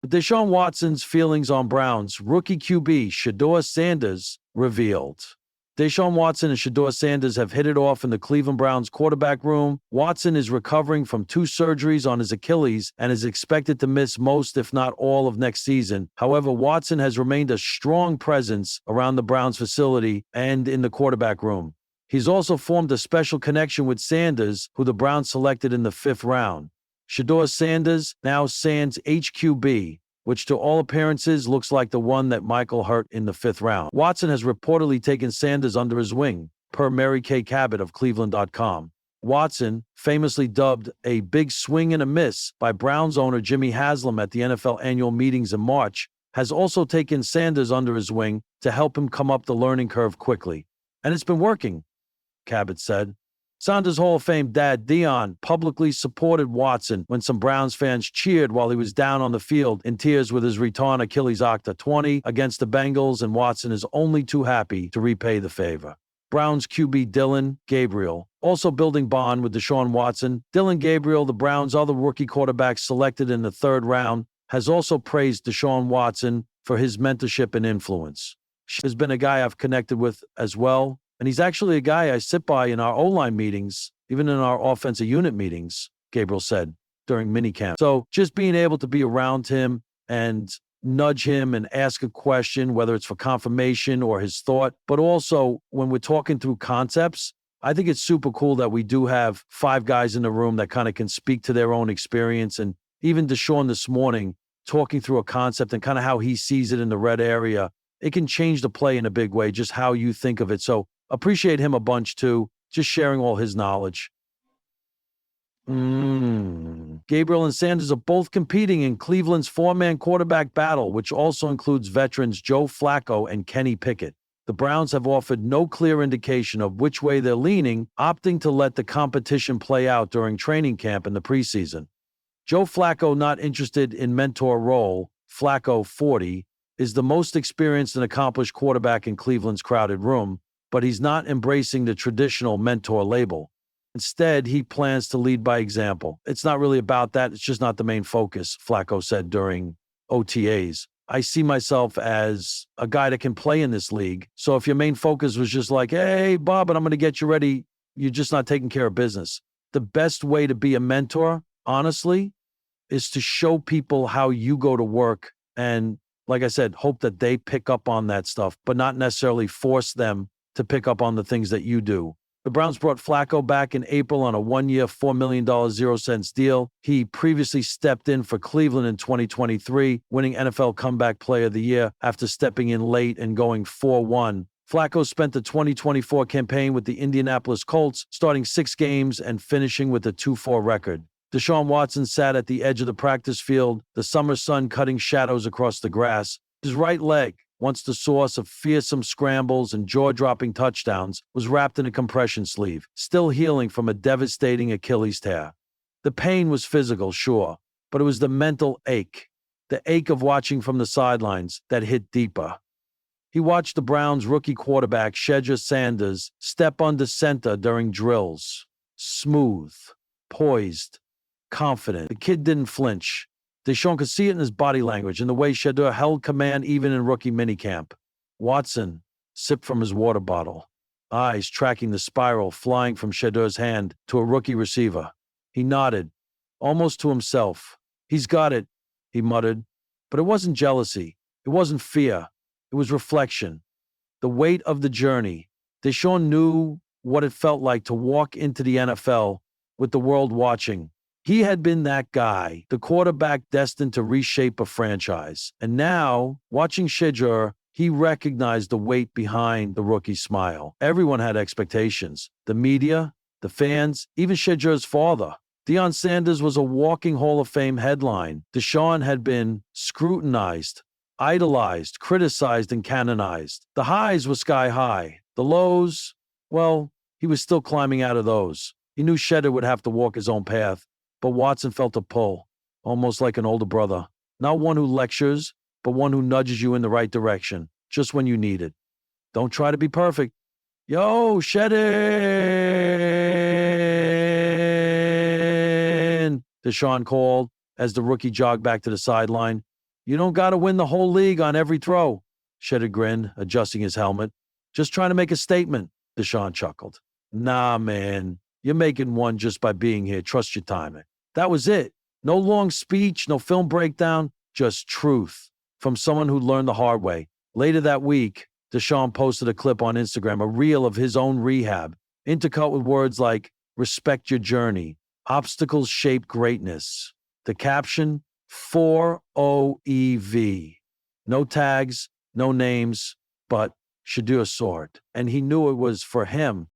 Deshaun Watson's feelings on Browns rookie QB Shedeur Sanders revealed. Deshaun Watson and Shedeur Sanders have hit it off in the Cleveland Browns quarterback room. Watson is recovering from 2 surgeries on his Achilles and is expected to miss most, if not all, of next season. However, Watson has remained a strong presence around the Browns facility and in the quarterback room. He's also formed a special connection with Sanders, who the Browns selected in the 5th round. Shedeur Sanders, now Sands HQB, which to all appearances looks like the one that Michael hurt in the 5th round. Watson has reportedly taken Sanders under his wing, per Mary Kay Cabot of Cleveland.com. Watson, famously dubbed a big swing and a miss by Browns owner Jimmy Haslam at the NFL annual meetings in March, has also taken Sanders under his wing to help him come up the learning curve quickly. And it's been working, Cabot said. Sanders Hall of Fame dad Dion publicly supported Watson when some Browns fans cheered while he was down on the field in tears with his return Achilles Octa 20 against the Bengals, and Watson is only too happy to repay the favor. Browns QB Dillon Gabriel also building bond with Deshaun Watson. Dillon Gabriel, the Browns' other rookie quarterback selected in the 3rd round, has also praised Deshaun Watson for his mentorship and influence. He has been a guy I've connected with as well. And he's actually a guy I sit by in our O-line meetings, even in our offensive unit meetings, Gabriel said during minicamp. So just being able to be around him and nudge him and ask a question, whether it's for confirmation or his thought, but also when we're talking through concepts, I think it's super cool that we do have 5 guys in the room that kind of can speak to their own experience. And even Deshaun this morning, talking through a concept and kind of how he sees it in the red area, it can change the play in a big way, just how you think of it. So appreciate him a bunch, too, just sharing all his knowledge. Gabriel and Sanders are both competing in Cleveland's 4-man quarterback battle, which also includes veterans Joe Flacco and Kenny Pickett. The Browns have offered no clear indication of which way they're leaning, opting to let the competition play out during training camp in the preseason. Joe Flacco, not interested in mentor role, Flacco 40, is the most experienced and accomplished quarterback in Cleveland's crowded room, but he's not embracing the traditional mentor label. Instead, he plans to lead by example. It's not really about that. It's just not the main focus, Flacco said during OTAs. I see myself as a guy that can play in this league. So if your main focus was just like, hey, Bob, and I'm going to get you ready, you're just not taking care of business. The best way to be a mentor, honestly, is to show people how you go to work and, like I said, hope that they pick up on that stuff, but not necessarily force them to pick up on the things that you do. The Browns brought Flacco back in April on a 1-year, $4 million, 0-cents deal. He previously stepped in for Cleveland in 2023, winning NFL Comeback Player of the Year after stepping in late and going 4-1. Flacco spent the 2024 campaign with the Indianapolis Colts, starting 6 games and finishing with a 2-4 record. Deshaun Watson sat at the edge of the practice field, the summer sun cutting shadows across the grass. His right leg, once the source of fearsome scrambles and jaw-dropping touchdowns, was wrapped in a compression sleeve, still healing from a devastating Achilles tear. The pain was physical, sure, but it was the mental ache, the ache of watching from the sidelines, that hit deeper. He watched the Browns' rookie quarterback, Shedeur Sanders, step under center during drills. Smooth, poised, confident. The kid didn't flinch. Deshaun could see it in his body language and the way Shedeur held command even in rookie minicamp. Watson sipped from his water bottle, eyes tracking the spiral flying from Shedeur's hand to a rookie receiver. He nodded, almost to himself. He's got it, he muttered. But it wasn't jealousy. It wasn't fear. It was reflection. The weight of the journey. Deshaun knew what it felt like to walk into the NFL with the world watching. He had been that guy, the quarterback destined to reshape a franchise. And now, watching Shedeur, he recognized the weight behind the rookie smile. Everyone had expectations. The media, the fans, even Shedeur's father. Deion Sanders was a walking Hall of Fame headline. Deshaun had been scrutinized, idolized, criticized, and canonized. The highs were sky high. The lows, well, he was still climbing out of those. He knew Shedeur would have to walk his own path. But Watson felt a pull, almost like an older brother. Not one who lectures, but one who nudges you in the right direction, just when you need it. Don't try to be perfect. Yo, Shedeur! Deshaun called as the rookie jogged back to the sideline. You don't got to win the whole league on every throw. Shedeur grinned, adjusting his helmet. Just trying to make a statement, Deshaun chuckled. Nah, man. You're making one just by being here. Trust your timing. That was it. No long speech, no film breakdown, just truth from someone who learned the hard way. Later that week, Deshaun posted a clip on Instagram, a reel of his own rehab, intercut with words like, respect your journey, obstacles shape greatness. The caption, 4OEV. No tags, no names, but Shedeur saw it, and he knew it was for him.